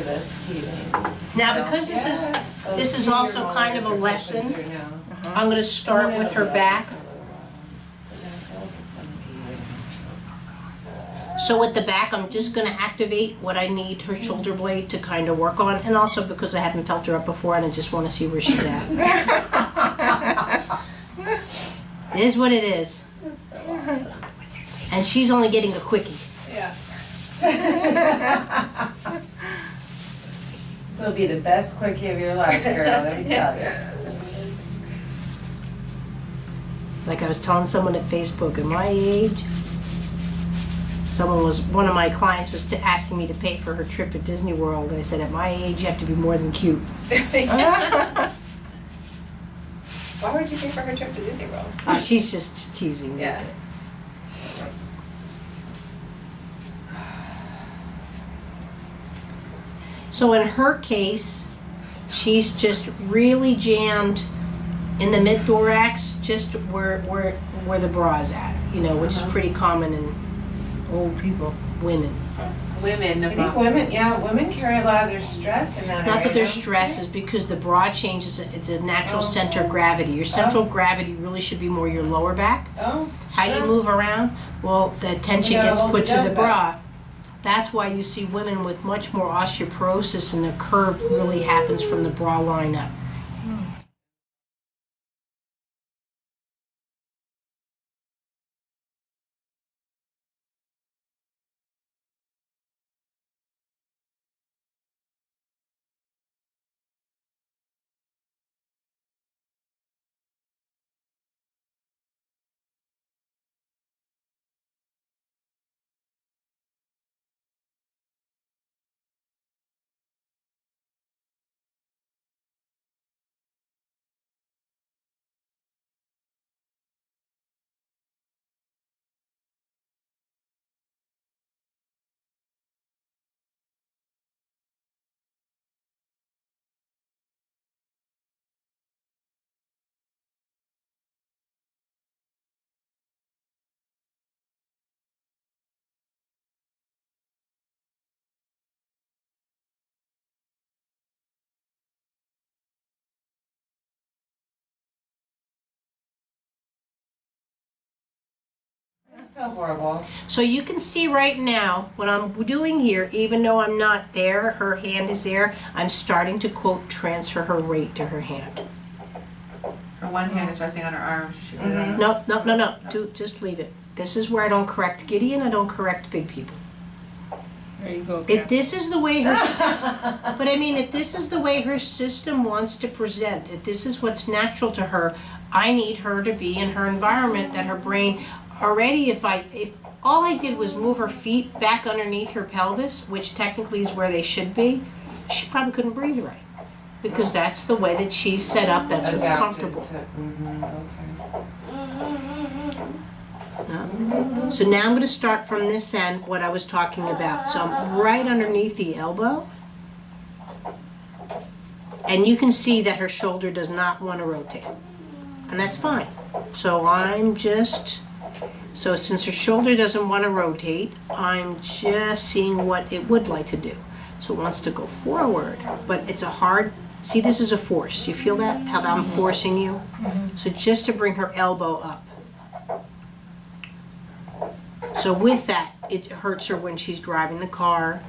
this teething. Now, because this is also kind of a lesson, I'm going to start with her back. So with the back, I'm just going to activate what I need her shoulder blade to kind of work on, and also because I haven't felt her up before and I just want to see where she's at. It is what it is. So awesome. And she's only getting a quickie. Yeah. It'll be the best quickie of your life, girl, let me tell you. Like I was telling someone at Facebook, at my age, one of my clients was asking me to pay for her trip at Disney World, and I said, at my age, you have to be more than cute. Why would you pay for her trip to Disney World? She's just teasing me. Yeah. So in her case, she's just really jammed in the mid-thorax, just where the bra's at, which is pretty common in old people, women. Women. I think women carry a lot of their stress in that area. Not that their stress is because the bra changes, it's a natural center of gravity. Your central gravity really should be more your lower back. Oh, How you move around, well, the tension gets put to the bra. That's why you see women with much more osteoporosis, and the curve really happens from the bra line up. that's so horrible. So you can see right now what I'm doing here, even though I'm not there, her hand is there, I'm starting to, quote, transfer her weight to her hand. Her one hand is resting on her arm. She put it on her- No. Just leave it. This is where I don't correct Gideon, I don't correct big people. There you go. If this is the way her system, but I mean, if this is the way her system wants to present, if this is what's natural to her, I need her to be in her environment that her brain already. If all I did was move her feet back underneath her pelvis, which technically is where they should be, she probably couldn't breathe right, because that's the way that she's set up. That's what's comfortable. Okay. No. So now I'm going to start from this end, what I was talking about. So I'm right underneath the elbow. And you can see that her shoulder does not want to rotate. And that's fine. So since her shoulder doesn't want to rotate, I'm just seeing what it would like to do. So it wants to go forward, but it's a hard, see, this is a force. You feel that? How I'm forcing you? So just to bring her elbow up. So with that, it hurts her when she's driving the car,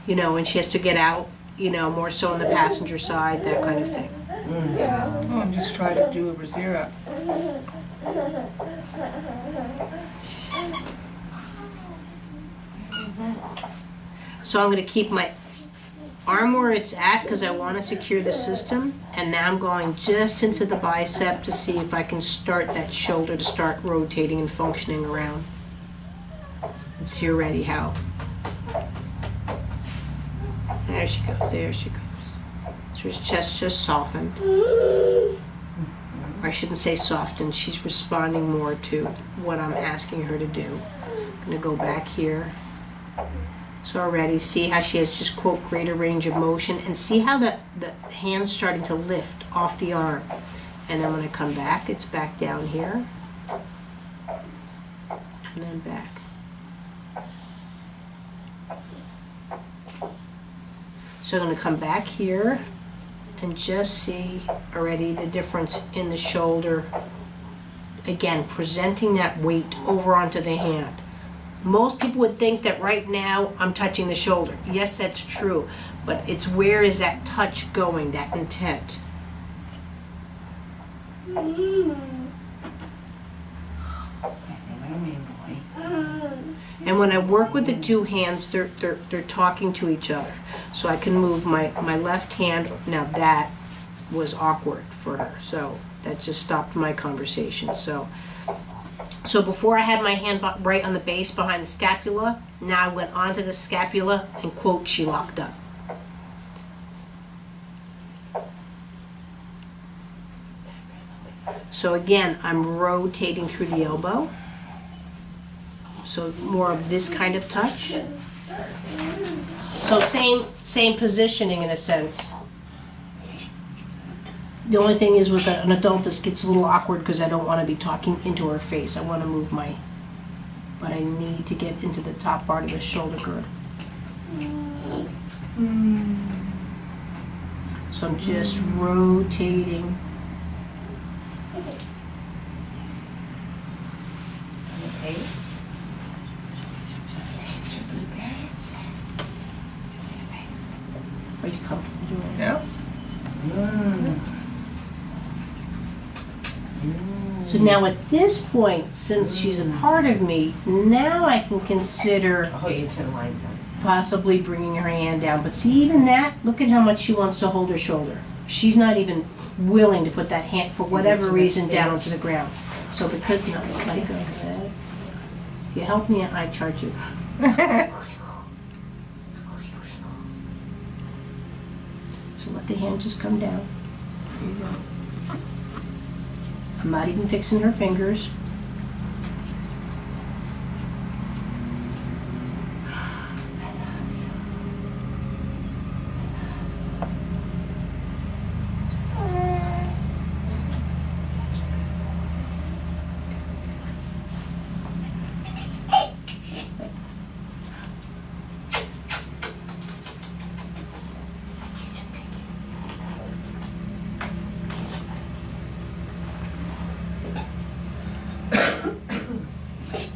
and she has to get out, more so on the passenger side, that kind of thing. Oh, and just try to do a Razira. So I'm going to keep my arm where it's at because I want to secure the system. And now I'm going just into the bicep to see if I can start that shoulder to start rotating and functioning around. And see already how. There she goes, there she goes. So her chest just softened. Or I shouldn't say softened, she's responding more to what I'm asking her to do. I'm gonna go back here. So already see how she has just, quote, greater range of motion, and see how the hand's starting to lift off the arm. And then when I come back, it's back down here. And then back. So I'm gonna come back here and just see already the difference in the shoulder. Again, presenting that weight over onto the hand. Most people would think that right now I'm touching the shoulder. Yes, that's true, but it's where is that touch going, that intent. And when I work with the two hands, they're talking to each other. So I can move my left hand. Now that was awkward for her, so that just stopped my conversation. So before I had my hand right on the base behind the scapula, now I went onto the scapula and quote, she locked up. So again, I'm rotating through the elbow. So more of this kind of touch. So same positioning in a sense. The only thing is with an adult, this gets a little awkward because I don't want to be talking into her face. I want to move but I need to get into the top part of the shoulder girdle. So I'm just rotating. Are you comfortable doing it? Yeah. So now at this point, since she's a part of me, now I can consider Hold you to the line. possibly bringing her hand down. But see, even that, look at how much she wants to hold her shoulder. She's not even willing to put that hand, for whatever reason, down onto the ground. So because now it's like, okay, if you help me, I charge you. So let the hand just come down. I'm not even fixing her fingers.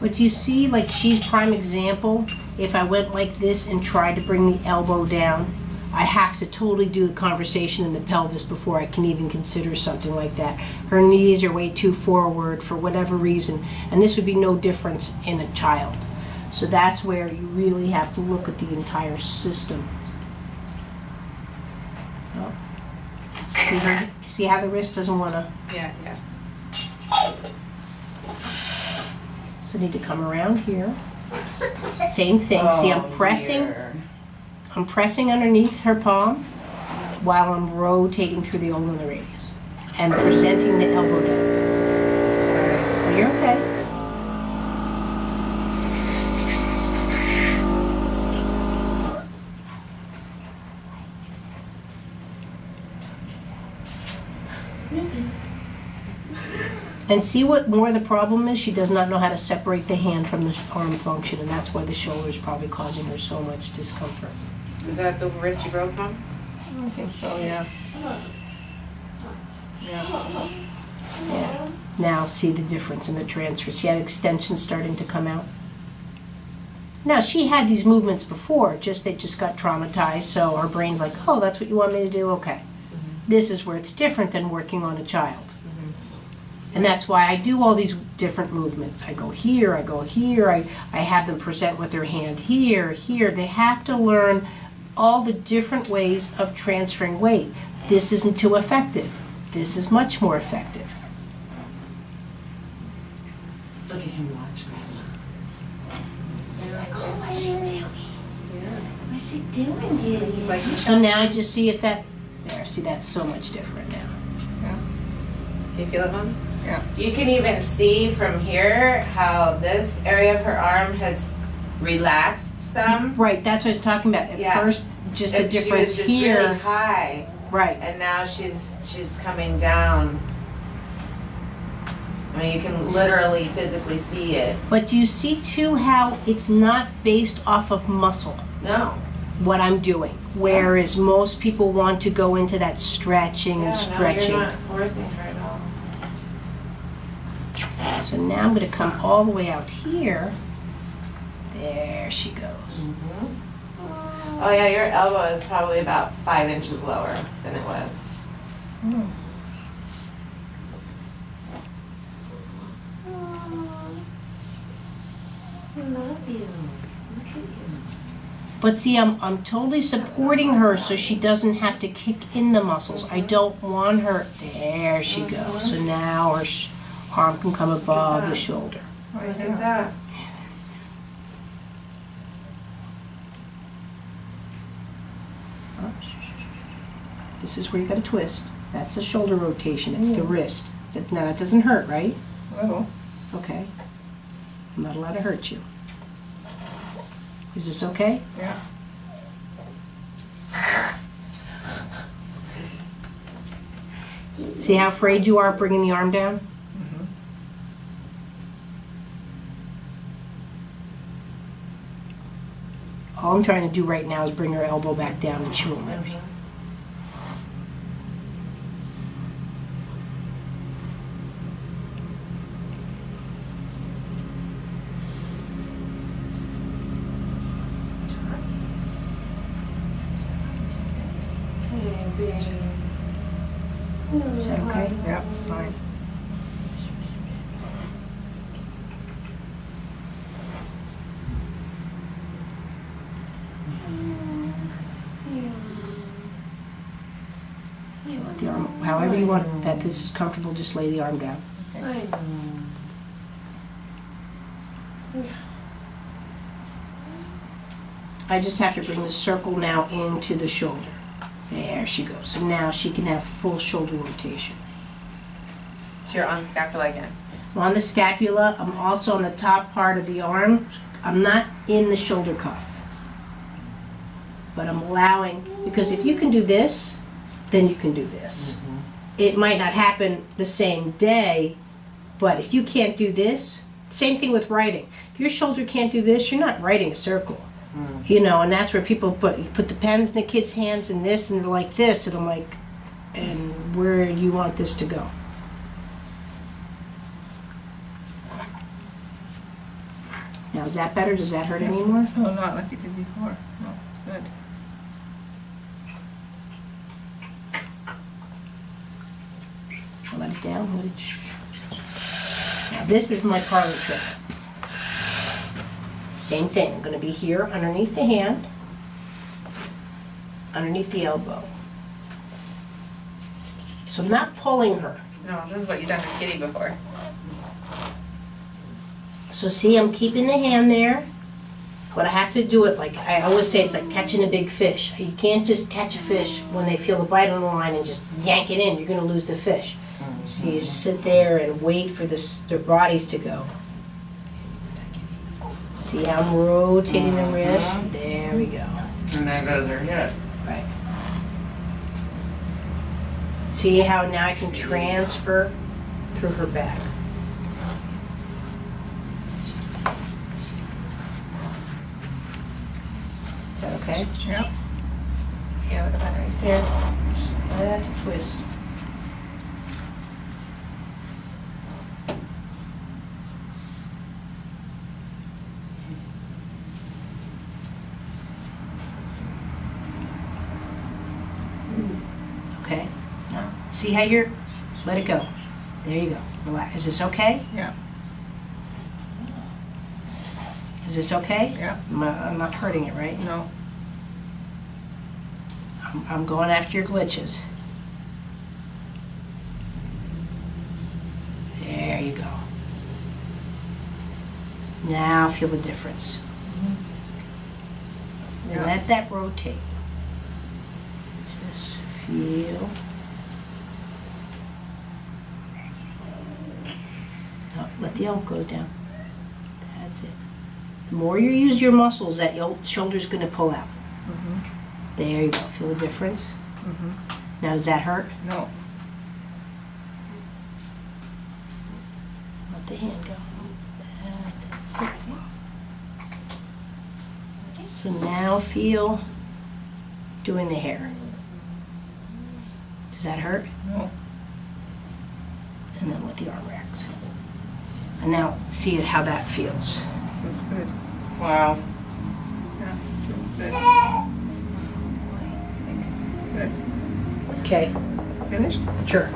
But you see, like she's prime example. If I went like this and tried to bring the elbow down, I have to totally do the conversation in the pelvis before I can even consider something like that. Her knees are way too forward for whatever reason, and this would be no difference in a child. So that's where you really have to look at the entire system. Oh. See how the wrist doesn't want to... Yeah. So I need to come around here. Same thing. See, I'm pressing. Dear. I'm pressing underneath her palm while I'm rotating through the ulnar radius and presenting the elbow down. Sorry. You're okay. And see what more the problem is? She does not know how to separate the hand from the arm function, and that's why the shoulder is probably causing her so much discomfort. Is that the wrist you broke, Mom? I think so, yeah. Yeah. Now see the difference in the transfer. See how extension starting to come out? Now she had these movements before, they just got traumatized, so our brain's like, oh, that's what you want me to do? Okay. This is where it's different than working on a child. And that's why I do all these different movements. I go here, I have them present with their hand here. They have to learn all the different ways of transferring weight. This isn't too effective. This is much more effective. Look at him watch me. He's like, oh, what's she doing? What's she doing here? He's like, So now I just see if that, there, see that's so much different now. Can you feel it, Mom? you can even see from here how this area of her arm has relaxed some. Right, that's what I was talking about. At Yeah. first, just the And she was difference just here. really high, Right. and now she's coming down. I mean, you can literally physically see it. But you see too how it's not based off of muscle. No. what I'm doing. Whereas most people want to go into that stretching and stretching. No, you're not forcing her at all. So now I'm going to come all the way out here. There she goes. Oh yeah, your elbow is probably about 5 inches lower than it was. I love you. Look at you. But see, I'm totally supporting her so she doesn't have to kick in the muscles. I don't want her. There she goes. So now her arm can come above the shoulder. Look at that. This is where you got to twist. That's the shoulder rotation. It's the wrist. Now that doesn't hurt, right? Oh. Okay. I'm not allowed to hurt you. Is this okay? Yeah. See how afraid you are of bringing the arm down? All I'm trying to do right now is bring her elbow back down and she won't let me. Is that okay? Yep, it's fine. Let the arm, however you want that this is comfortable, just lay the arm down. I just have to bring the circle now into the shoulder. There she goes. So now she can have full shoulder rotation. So you're on the scapula again. I'm on the scapula. I'm also on the top part of the arm. I'm not in the shoulder cuff. But I'm allowing, because if you can do this, then you can do this. It might not happen the same day, but if you can't do this, same thing with writing. If your shoulder can't do this, you're not writing a circle. You know, and that's where people put the pens in the kids' hands and this, and they're like this, and I'm like, and where do you want this to go? Now, is that better? Does that hurt anymore? Oh, not like you did before. No, it's good. I'll let it down. Now, this is my parlor trick. Same thing. I'm going to be here underneath the hand, underneath the elbow. So I'm not pulling her. No, this is what you've done with Kitty before. So see, I'm keeping the hand there, but I have to do it like, I always say, it's like catching a big fish. You can't just catch a fish when they feel the bite on the line and just yank it in. You're going to lose the fish. So you just sit there and wait for their bodies to go. See how I'm rotating the wrist? There we go. And there goes her hip. Right. See how now I can transfer through her back. Is that okay? Yep. Yeah, look at that right there. That twist. Okay. Yeah. See how you're, let it go. There you go. Relax. Is this okay? Yeah. Is this okay? Yeah. I'm not hurting it, right? No. I'm going after your glitches. There you go. Now feel the difference. Yeah. Let that rotate. Just feel. Oh, let the elbow go down. That's it. The more you use your muscles, that your shoulder's going to pull out. There you go. Feel the difference? Now, does that hurt? No. Let the hand go. That's it. So now feel doing the hair. Does that hurt? No. And then with the arm racks. And now see how that feels. That's good. Wow. Yeah, feels good. Good. Okay, Finished? sure.